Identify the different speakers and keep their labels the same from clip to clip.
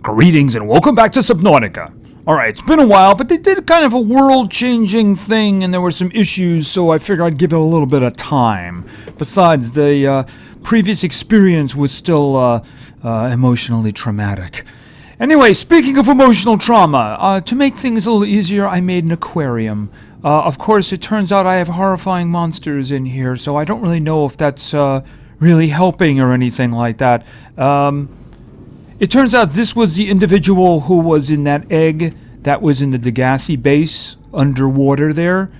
Speaker 1: Greetings and welcome back to Subnautica. Alright, it's been a while, but they did kind of a world-changing thing and there were some issues, so I figured I'd give it a little bit of time. Besides, the previous experience was still emotionally traumatic. Anyway, speaking of emotional trauma, to make things a little easier, I made an aquarium. Of course, it turns out I have horrifying monsters in here, so I don't really know if that's really helping or anything like that. It turns out this was the individual who was in that egg that was in the Degassi base underwater there.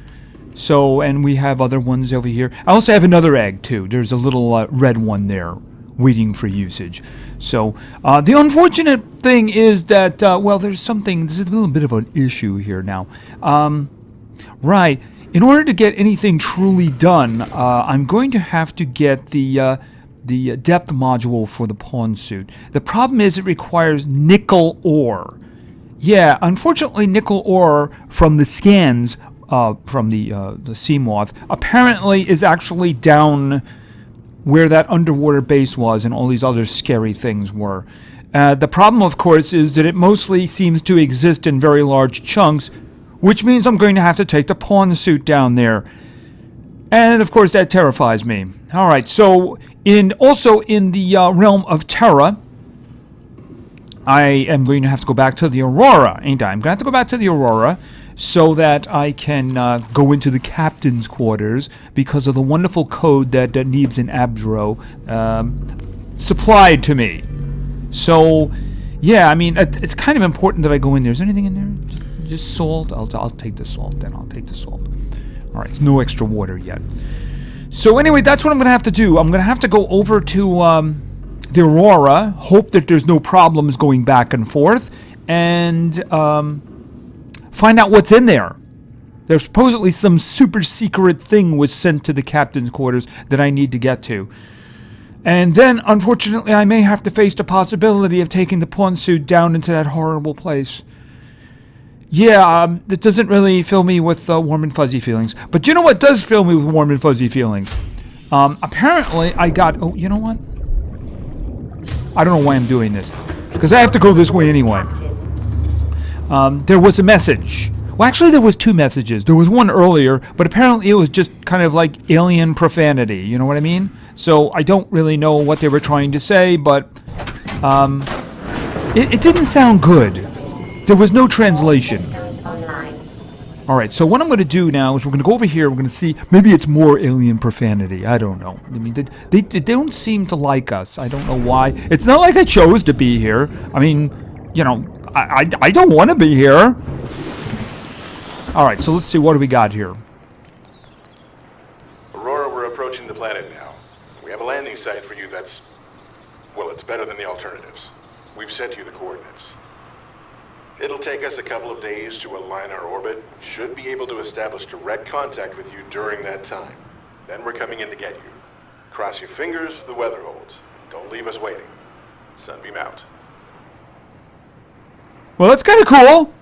Speaker 1: So, and we have other ones over here. I also have another egg too. There's a little red one there waiting for usage. So, the unfortunate thing is that, well, there's a little bit of an issue here now. Right, in order to get anything truly done, I'm going to have to get the depth module for the pawn suit. The problem is it requires nickel ore. Yeah, unfortunately nickel ore from the scans from the sea moth apparently is actually down where that underwater base was and all these other scary things were. The problem, of course, is that it mostly seems to exist in very large chunks, which means I'm going to have to take the pawn suit down there. And of course that terrifies me. Alright, so also in the realm of Terra, I am going to have to go back to the Aurora, ain't I? I'm going to have to go back to the Aurora so that I can go into the captain's quarters because of the wonderful code that Neebs and Abdro supplied to me. So, yeah, I mean, it's kind of important that I go in there. Is there anything in there? Just salt? I'll take the salt then. I'll take the salt. Alright, no extra water yet. So anyway, that's what I'm going to have to do. I'm going to have to go over to the Aurora, hope that there's no problems going back and forth, and find out what's in there. There's supposedly some super secret thing was sent to the captain's quarters that I need to get to. And then, unfortunately, I may have to face the possibility of taking the pawn suit down into that horrible place. Yeah, it doesn't really fill me with warm and fuzzy feelings. But you know what does fill me with warm and fuzzy feelings? Apparently, I got... Oh, you know what? I don't know why I'm doing this. Because I have to go this way anyway. There was a message. Well, actually, there was two messages. There was one earlier, but apparently it was just kind of like alien profanity. You know what I mean? So I don't really know what they were trying to say, but... it didn't sound good. There was no translation. Alright, so what I'm going to do now is we're going to go over here, we're going to see, maybe it's more alien profanity, I don't know. I mean, they don't seem to like us, I don't know why. It's not like I chose to be here. I mean, you know, I don't want to be here. Alright, so let's see, what do we got here?
Speaker 2: Aurora, we're approaching the planet now. We have a landing site for you that's, well, it's better than the alternatives. We've sent you the coordinates. It'll take us a couple of days to align our orbit. Should be able to establish direct contact with you during that time. Then we're coming in to get you. Cross your fingers the weather holds. Don't leave us waiting. Sunbeam out.
Speaker 1: Well, that's kind of cool.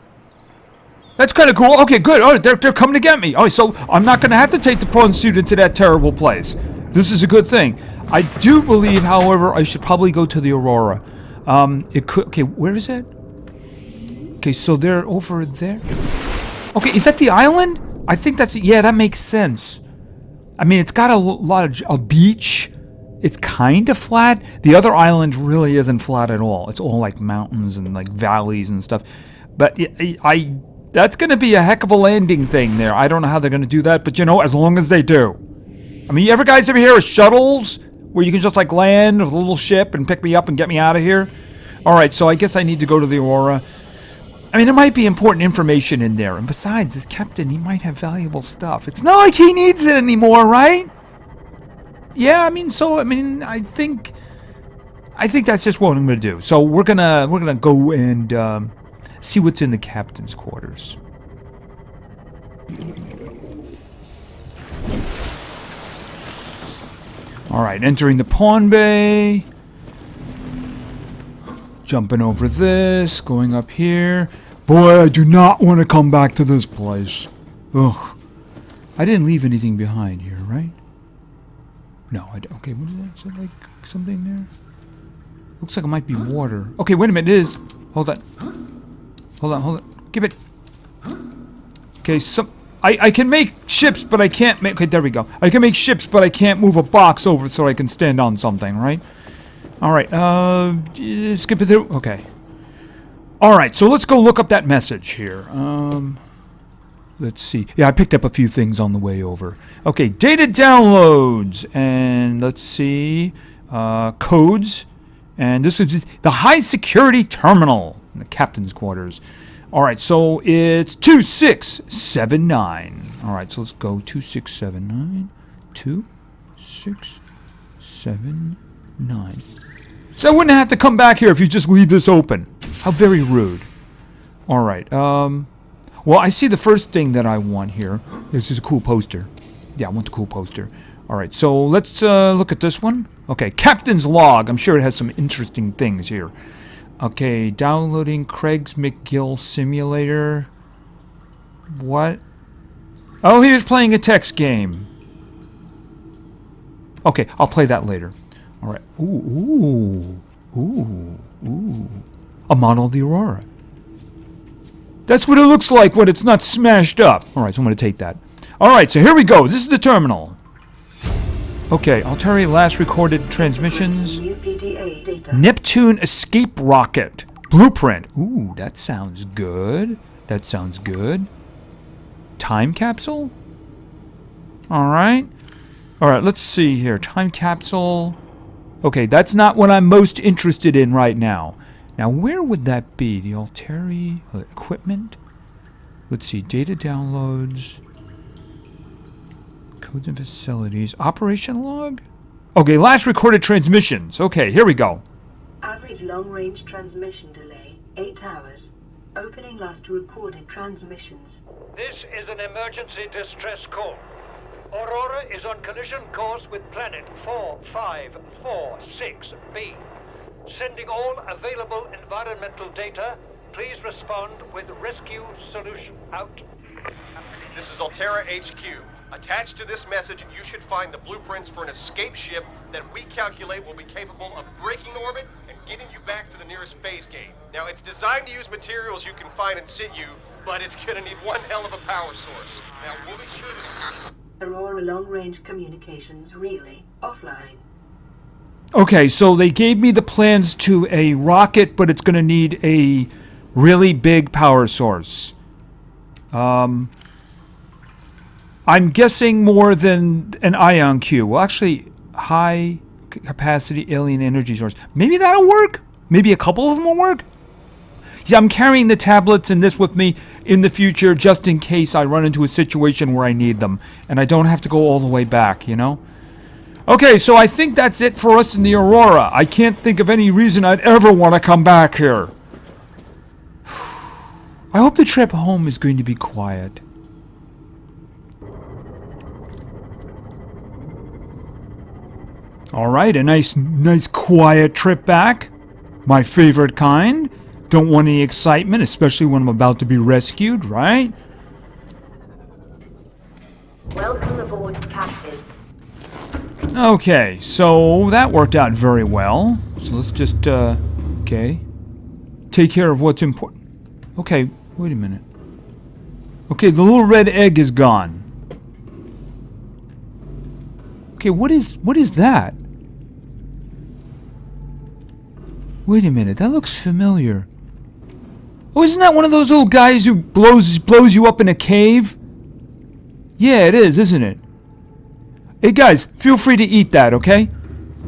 Speaker 1: That's kind of cool. Okay, good. Oh, they're coming to get me. Oh, so I'm not going to have to take the pawn suit into that terrible place. This is a good thing. I do believe, however, I should probably go to the Aurora. It could... Okay, where is it? Okay, so they're over there. Okay, is that the island? I think that's... Yeah, that makes sense. I mean, it's got a beach. It's kind of flat. The other island really isn't flat at all. It's all like mountains and like valleys and stuff. But that's going to be a heck of a landing thing there. I don't know how they're going to do that, but you know, as long as they do. I mean, you guys ever hear of shuttles? Where you can just like land with a little ship and pick me up and get me out of here? Alright, so I guess I need to go to the Aurora. I mean, there might be important information in there. And besides, this captain, he might have valuable stuff. It's not like he needs it anymore, right? Yeah, I mean, I think that's just what I'm going to do. So we're gonna go and see what's in the captain's quarters. All right, entering the pawn bay. Jumping over this, going up here. Boy, I do not want to come back to this place. Ugh. I didn't leave anything behind here, right? No, I don't. Okay, what is that? Is that like something there? Looks like it might be water. Okay, wait a minute, it is. Hold on. Hold on. Give it. Okay, so I can make ships, but I can't make... Okay, there we go. I can make ships, but I can't move a box over so I can stand on something, right? Alright, skip it through. Okay. Alright, so let's go look up that message here. Let's see. Yeah, I picked up a few things on the way over. Okay, data downloads. And let's see. Codes. And this is the high security terminal in the captain's quarters. Alright, so it's 2679. Alright, so let's go 2679. 2679. So I wouldn't have to come back here if you just leave this open. How very rude. Alright, well, I see the first thing that I want here. This is a cool poster. Yeah, I want the cool poster. Alright, so let's look at this one. Okay, Captain's Log. I'm sure it has some interesting things here. Okay, downloading Craig's McGill Simulator. What? Oh, he was playing a text game. Okay, I'll play that later. Alright. Ooh. A model of the Aurora. That's what it looks like when it's not smashed up. Alright, so I'm going to take that. Alright, so here we go. This is the terminal. Okay, Alteri last recorded transmissions. Neptune escape rocket. Blueprint. Ooh, that sounds good. That sounds good. Time capsule? Alright. Alright, let's see here. Time capsule. Okay, that's not what I'm most interested in right now. Now, where would that be? The Alteri equipment? Let's see. Data downloads. Codes and facilities. Operation log? Okay, last recorded transmissions. Okay, here we go.
Speaker 3: Average long-range transmission delay, 8 hours. Opening last recorded transmissions.
Speaker 4: This is an emergency distress call. Aurora is on collision course with planet 4546b. Sending all available environmental data. Please respond with rescue solution. Out.
Speaker 5: This is Altera HQ. Attached to this message, you should find the blueprints for an escape ship that we calculate will be capable of breaking orbit and getting you back to the nearest phase gate. Now, it's designed to use materials you can find in situ, but it's gonna need one hell of a power source. Now, we'll be sure to...
Speaker 3: Aurora long-range communications relay offline.
Speaker 1: Okay, so they gave me the plans to a rocket, but it's going to need a really big power source. I'm guessing more than an ion Q. Well, actually, high capacity alien energy source. Maybe that'll work? Maybe a couple of them will work? Yeah, I'm carrying the tablets and this with me in the future just in case I run into a situation where I need them. And I don't have to go all the way back, you know? Okay, so I think that's it for us in the Aurora. I can't think of any reason I'd ever want to come back here. I hope the trip home is going to be quiet. Alright, a nice quiet trip back. My favorite kind. Don't want any excitement, especially when I'm about to be rescued, right?
Speaker 3: Welcome aboard, Captain.
Speaker 1: Okay, so that worked out very well. So let's just, okay. Take care of what's important. Okay, wait a minute. Okay, the little red egg is gone. Okay, what is that? Wait a minute, that looks familiar. Oh, isn't that one of those little guys who blows you up in a cave? Yeah, it is, isn't it? Hey guys, feel free to eat that, okay?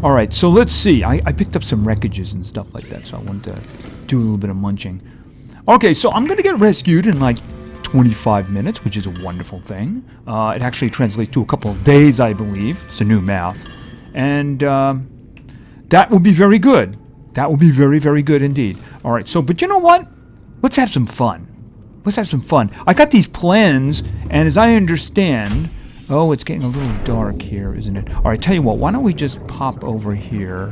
Speaker 1: Alright, so let's see. I picked up some wreckages and stuff like that, so I wanted to do a little bit of munching. Okay, so I'm gonna get rescued in like 25 minutes, which is a wonderful thing. It actually translates to a couple of days, I believe. It's a new math. And that will be very good. That will be very, very good indeed. Alright, so, but you know what? Let's have some fun. Let's have some fun. I got these plans, and as I understand... Oh, it's getting a little dark here, isn't it? Alright, tell you what, why don't we just pop over here?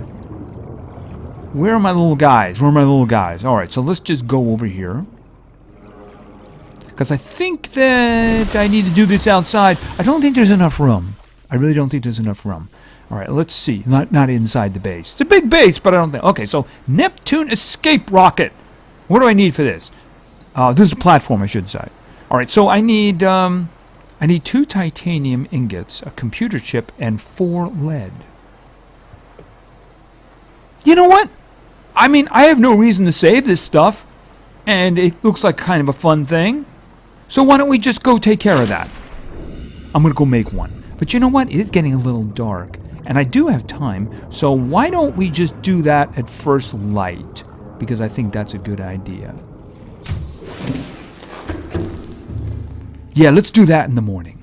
Speaker 1: Where are my little guys? Where are my little guys? Alright, so let's just go over here. Because I think that I need to do this outside. I don't think there's enough room. I really don't think there's enough room. Alright, let's see. Not inside the base. It's a big base, but I don't think... Okay, so Neptune escape rocket. What do I need for this? This is a platform, I should say. Alright, so I need 2 titanium ingots, a computer chip, and 4 lead. You know what? I mean, I have no reason to save this stuff, and it looks like kind of a fun thing. So why don't we just go take care of that? I'm going to go make one. But you know what? It is getting a little dark, and I do have time, so why don't we just do that at first light? Because I think that's a good idea. Yeah, let's do that in the morning.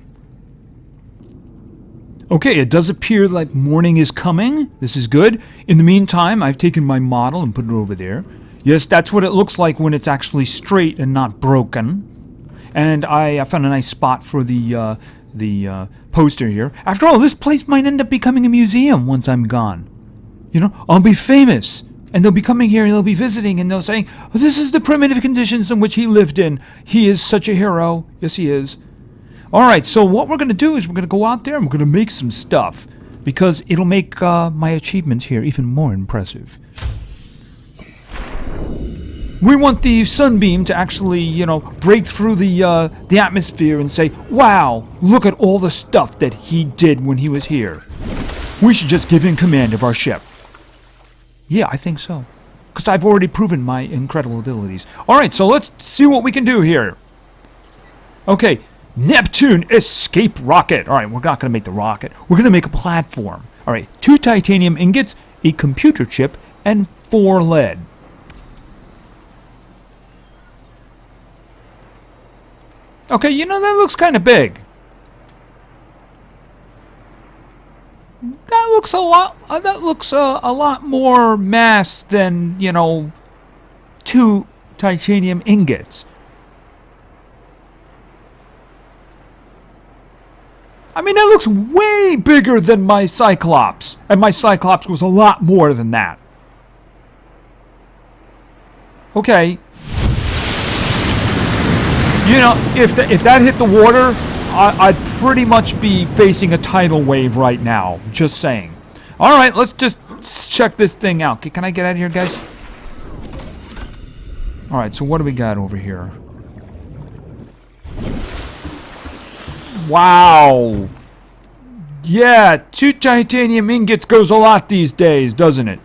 Speaker 1: Okay, it does appear like morning is coming. This is good. In the meantime, I've taken my model and put it over there. Yes, that's what it looks like when it's actually straight and not broken. And I found a nice spot for the poster here. After all, this place might end up becoming a museum once I'm gone. You know, I'll be famous. And they'll be coming here and they'll be visiting and they'll say, oh, this is the primitive conditions in which he lived in. He is such a hero. Yes, he is. Alright, so what we're going to do is we're going to go out there and we're going to make some stuff. Because it'll make my achievements here even more impressive. We want the sunbeam to actually, you know, break through the atmosphere and say, wow, look at all the stuff that he did when he was here. We should just give him command of our ship. Yeah, I think so. Because I've already proven my incredible abilities. Alright, so let's see what we can do here. Okay, Neptune escape rocket. Alright, we're not going to make the rocket. We're going to make a platform. Alright, 2 titanium ingots, a computer chip, and 4 lead. Okay, you know, that looks kind of big. That looks a lot. That looks a lot more mass than, you know, 2 titanium ingots. I mean, that looks way bigger than my Cyclops, and my Cyclops was a lot more than that. Okay. You know, if that hit the water, I'd pretty much be facing a tidal wave right now. Just saying. Alright, let's just check this thing out. Can I get out of here, guys? Alright, so what do we got over here? Wow! Yeah, 2 titanium ingots goes a lot these days, doesn't it?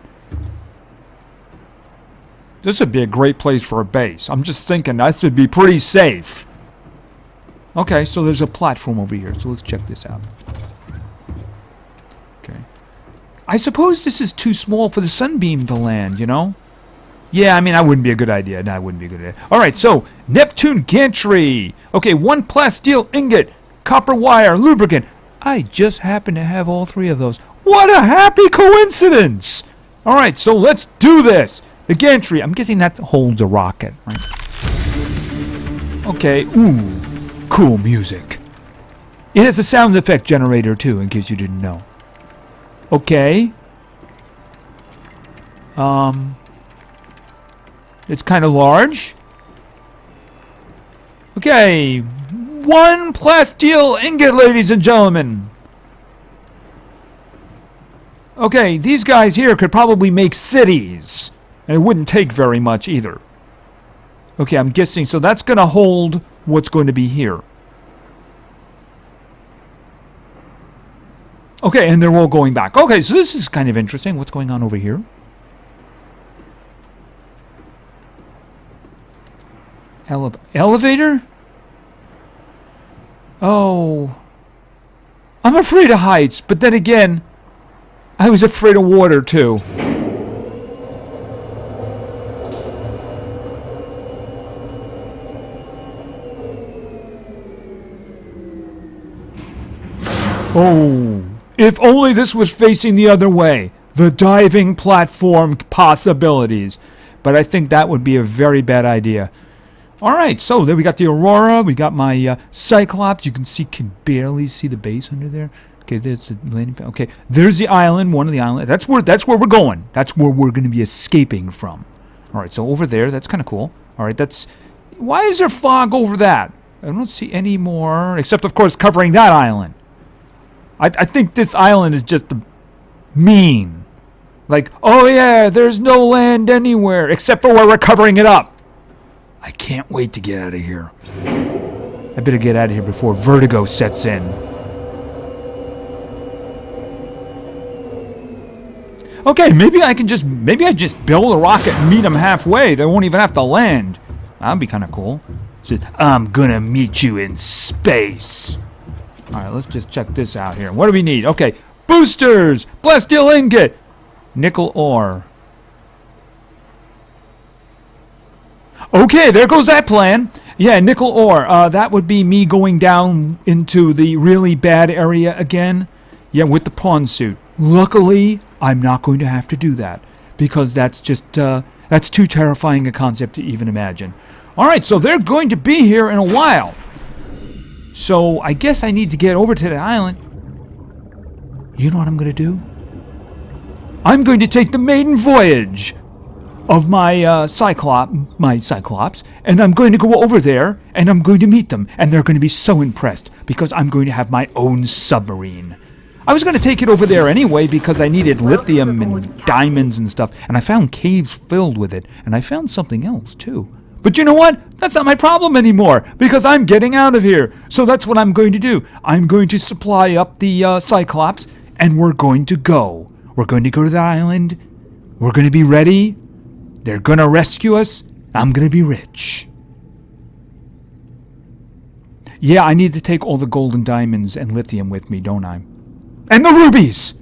Speaker 1: This would be a great place for a base. I'm just thinking that should be pretty safe. Okay, so there's a platform over here, so let's check this out. Okay. I suppose this is too small for the sunbeam to land, you know? Yeah, I mean, that wouldn't be a good idea. That wouldn't be a good idea. Alright, so, Neptune gantry. Okay, 1 plasteel ingot, copper wire, lubricant. I just happen to have all 3 of those. What a happy coincidence! Alright, so let's do this. The gantry, I'm guessing that holds a rocket, right? Okay, ooh. Cool music. It has a sound effect generator too, in case you didn't know. Okay. It's kind of large. Okay. 1 plasteel ingot, ladies and gentlemen. Okay, these guys here could probably make cities. And it wouldn't take very much either. Okay, I'm guessing, so that's going to hold what's going to be here. Okay, and they're all going back. Okay, so this is kind of interesting. What's going on over here? Elevator? Oh. I'm afraid of heights, but then again, I was afraid of water too. Oh, if only this was facing the other way. The diving platform possibilities. But I think that would be a very bad idea. Alright, so there we got the Aurora. We got my Cyclops. You can barely see the base under there. Okay, there's the landing pad. Okay, there's the island, one of the islands. That's where we're going. That's where we're going to be escaping from. Alright, so over there, that's kind of cool. Alright, that's... Why is there fog over that? I don't see any more, except, of course, covering that island. I think this island is just mean. Like, oh yeah, there's no land anywhere, except for where we're covering it up. I can't wait to get out of here. I better get out of here before vertigo sets in. Okay, maybe I just build a rocket and meet them halfway. They won't even have to land. That'd be kind of cool. So, I'm gonna meet you in space. Alright, let's just check this out here. What do we need? Okay, boosters! Blast steel ingot! Nickel ore. Okay, there goes that plan. Yeah, nickel ore. That would be me going down into the really bad area again. Yeah, with the pawn suit. Luckily, I'm not going to have to do that. Because that's just, that's too terrifying a concept to even imagine. Alright, so they're going to be here in a while. So, I guess I need to get over to the island. You know what I'm going to do? I'm going to take the maiden voyage of my Cyclops, and I'm going to go over there, and I'm going to meet them, and they're going to be so impressed, because I'm going to have my own submarine. I was going to take it over there anyway, because I needed lithium and diamonds and stuff, and I found caves filled with it, and I found something else, too. But you know what? That's not my problem anymore, because I'm getting out of here. So that's what I'm going to do. I'm going to supply up the Cyclops, and we're going to go. We're going to go to the island. We're going to be ready. They're going to rescue us. I'm going to be rich. Yeah, I need to take all the gold and diamonds and lithium with me, don't I? And the rubies!